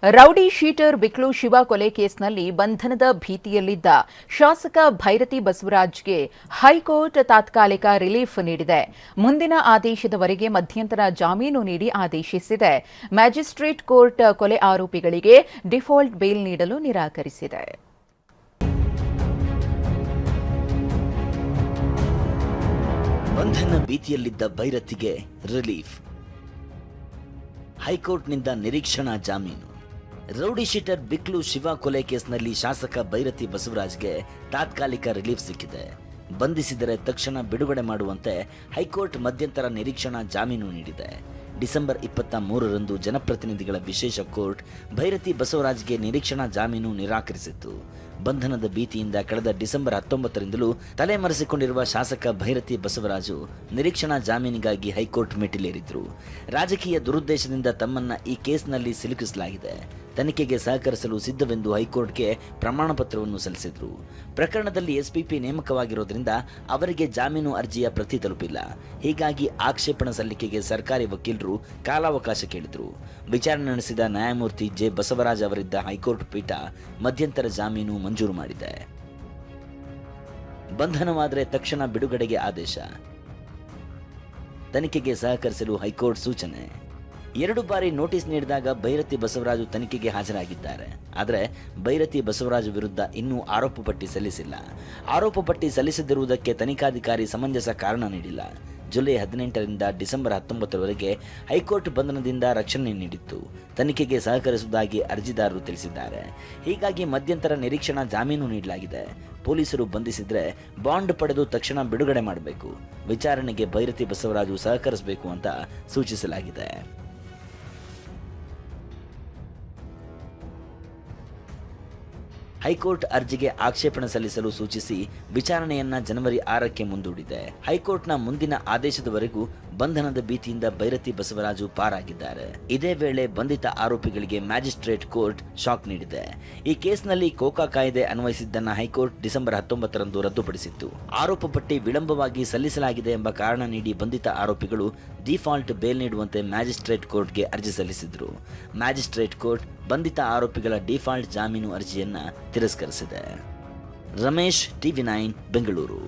Rowdy sheeter ಬಿಕ್ಲು Shiva ಕೊಲೆ ಕೇಸ್ನಲ್ಲಿ ಬಂಧನದ ಭೀತಿಯಲ್ಲಿದ್ದ ಶಾಸಕ ಭೈರತಿ ಬಸವರಾಜ್ಗೆ ಹೈಕೋರ್ಟ್ ತಾತ್ಕಾಲಿಕ ರಿಲೀಫ್ ನೀಡಿದೆ. ಮುಂದಿನ ಆದೇಶದವರೆಗೆ ಮಧ್ಯಂತರ ಜಾಮೀನು ನೀಡಿ ಆದೇಶಿಸಿದೆ. ಮ್ಯಾಜಿಸ್ಟ್ರೇಟ್ ಕೋರ್ಟ್ ಕೊಲೆ ಆರೋಪಿಗಳಿಗೆ ಡಿಫಾಲ್ಟ್ ಬೇಲ್ ನೀಡಲು ನಿರಾಕರಿಸಿದೆ. ಬಂಧನ ಭೀತಿಯಲ್ಲಿದ್ದ ಭೈರತಿಗೆ ರಿಲೀಫ್. ಹೈಕೋರ್ಟ್ನಿಂದ ನಿರೀಕ್ಷಣಾ ಜಾಮೀನು. ರೌಡಿ ಶೀಟರ್ ಬಿಕ್ಲು ಶಿವ ಕೊಲೆ ಕೇಸ್ನಲ್ಲಿ ಶಾಸಕ ಭೈರತಿ ಬಸವರಾಜ್ಗೆ ತಾತ್ಕಾಲಿಕ ರಿಲೀಫ್ ಸಿಕ್ಕಿದೆ. ಬಂಧಿಸಿದರೆ ತಕ್ಷಣ ಬಿಡುಗಡೆ ಮಾಡುವಂತೆ ಹೈಕೋರ್ಟ್ ಮಧ್ಯಂತರ ನಿರೀಕ್ಷಣಾ ಜಾಮೀನು ನೀಡಿದೆ. ಡಿಸೆಂಬರ್ 23ರಂದು ಜನಪ್ರತಿನಿಧಿಗಳ ವಿಶೇಷ ಕೋರ್ಟ್ ಭೈರತಿ ಬಸವರಾಜ್ಗೆ ನಿರೀಕ್ಷಣಾ ಜಾಮೀನು ನಿರಾಕರಿಸಿತ್ತು. ಬಂಧನದ ಭೀತಿಯಿಂದ ಕಳೆದ ಡಿಸೆಂಬರ್ 19ರಿಂದಲೂ ತಲೆಮರೆಸಿಕೊಂಡಿರುವ ಶಾಸಕ ಭೈರತಿ ಬಸವರಾಜು ನಿರೀಕ್ಷಣಾ ಜಾಮೀನಿಗಾಗಿ ಹೈಕೋರ್ಟ್ ಮೆಟ್ಟಿಲೇರಿದ್ರು. ರಾಜಕೀಯ ದುರುದ್ದೇಶದಿಂದ ತಮ್ಮನ್ನ ಈ ಕೇಸ್ನಲ್ಲಿ ಸಿಲುಕಿಸಲಾಗಿದೆ. ತನಿಖೆಗೆ ಸಹಕರಿಸಲು ಸಿದ್ಧವೆಂದು ಹೈಕೋರ್ಟ್ಗೆ ಪ್ರಮಾಣ ಪತ್ರವನ್ನು ಸಲ್ಲಿಸಿದ್ರು. ಪ್ರಕರಣದಲ್ಲಿ ಎಸ್ಪಿಪಿ ನೇಮಕವಾಗಿರೋದ್ರಿಂದ ಅವರಿಗೆ ಜಾಮೀನು ಅರ್ಜಿಯ ಪ್ರತಿ ತಲುಪಿಲ್ಲ. ಹೀಗಾಗಿ ಆಕ್ಷೇಪಣಾ ಸಲ್ಲಿಕೆಗೆ ಸರ್ಕಾರಿ ವಕೀಲರು ಕಾಲಾವಕಾಶ ಕೇಳಿದ್ರು. ವಿಚಾರಣೆ ನಡೆಸಿದ ನ್ಯಾಯಮೂರ್ತಿ ಜೆ ಬಸವರಾಜ್ ಅವರಿದ್ದ ಹೈಕೋರ್ಟ್ ಪೀಠ ಮಧ್ಯಂತರ ಜಾಮೀನು ಮಂಜೂರು ಮಾಡಿದೆ. ಬಂಧನವಾದರೆ ತಕ್ಷಣ ಬಿಡುಗಡೆಗೆ ಆದೇಶ. ತನಿಖೆಗೆ ಸಹಕರಿಸಲು ಹೈಕೋರ್ಟ್ ಸೂಚನೆ. 2 ಬಾರಿ ನೋಟಿಸ್ ನೀಡಿದಾಗ ಭೈರತಿ ಬಸವರಾಜು ತನಿಖೆಗೆ ಹಾಜರಾಗಿದ್ದಾರೆ. ಆದರೆ ಭೈರತಿ ಬಸವರಾಜು ವಿರುದ್ಧ ಇನ್ನೂ ಆರೋಪ ಪಟ್ಟಿ ಸಲ್ಲಿಸಿಲ್ಲ. ಆರೋಪ ಪಟ್ಟಿ ಸಲ್ಲಿಸದಿರುವುದಕ್ಕೆ ತನಿಖಾಧಿಕಾರಿ ಸಮಂಜಸ ಕಾರಣ ನೀಡಿಲ್ಲ. ಜುಲೈ 18ರಿಂದ ಡಿಸೆಂಬರ್ 19ರವರೆಗೆ ಹೈಕೋರ್ಟ್ ಬಂಧನದಿಂದ ರಕ್ಷಣೆ ನೀಡಿತ್ತು. ತನಿಖೆಗೆ ಸಹಕರಿಸುವುದಾಗಿ ಅರ್ಜಿದಾರರು ತಿಳಿಸಿದ್ದಾರೆ. ಹೀಗಾಗಿ ಮಧ್ಯಂತರ ನಿರೀಕ್ಷಣಾ ಜಾಮೀನು ನೀಡಲಾಗಿದೆ. ಪೊಲೀಸರು ಬಂಧಿಸಿದ್ರೆ ಬಾಂಡ್ ಪಡೆದು ತಕ್ಷಣ ಬಿಡುಗಡೆ ಮಾಡಬೇಕು. ವಿಚಾರಣೆಗೆ ಭೈರತಿ ಬಸವರಾಜು ಸಹಕರಿಸಬೇಕು ಅಂತ ಸೂಚಿಸಲಾಗಿದೆ. ಹೈಕೋರ್ಟ್ ಅರ್ಜಿಗೆ ಆಕ್ಷೇಪಣೆ ಸಲ್ಲಿಸಲು ಸೂಚಿಸಿ ವಿಚಾರಣೆಯನ್ನ ಜನವರಿ 6ಕ್ಕೆ ಮುಂದೂಡಿದೆ. ಹೈಕೋರ್ಟ್ನ ಮುಂದಿನ ಆದೇಶದವರೆಗೂ ಬಂಧನದ ಭೀತಿಯಿಂದ ಭೈರತಿ ಬಸವರಾಜು ಪಾರಾಗಿದ್ದಾರೆ. ಇದೇ ವೇಳೆ ಬಂಧಿತ ಆರೋಪಿಗಳಿಗೆ ಮ್ಯಾಜಿಸ್ಟ್ರೇಟ್ ಕೋರ್ಟ್ ಶಾಕ್ ನೀಡಿದೆ. ಈ ಕೇಸ್ನಲ್ಲಿ ಕೋಕಾ ಕಾಯ್ದೆ ಅನ್ವಯಿಸಿದ್ದನ್ನ ಹೈಕೋರ್ಟ್ ಡಿಸೆಂಬರ್ 19ರಂದು ರದ್ದುಪಡಿಸಿತ್ತು. ಆರೋಪ ಪಟ್ಟಿ ವಿಳಂಬವಾಗಿ ಸಲ್ಲಿಸಲಾಗಿದೆ ಎಂಬ ಕಾರಣ ನೀಡಿ ಬಂಧಿತ ಆರೋಪಿಗಳು ಡಿಫಾಲ್ಟ್ ಬೇಲ್ ನೀಡುವಂತೆ ಮ್ಯಾಜಿಸ್ಟ್ರೇಟ್ ಕೋರ್ಟ್ಗೆ ಅರ್ಜಿ ಸಲ್ಲಿಸಿದ್ರು. ಮ್ಯಾಜಿಸ್ಟ್ರೇಟ್ ಕೋರ್ಟ್ ಬಂಧಿತ ಆರೋಪಿಗಳ ಡಿಫಾಲ್ಟ್ ಜಾಮೀನು ಅರ್ಜಿಯನ್ನ ತಿರಸ್ಕರಿಸಿದೆ. ರಮೇಶ್, TV9 ಬೆಂಗಳೂರು.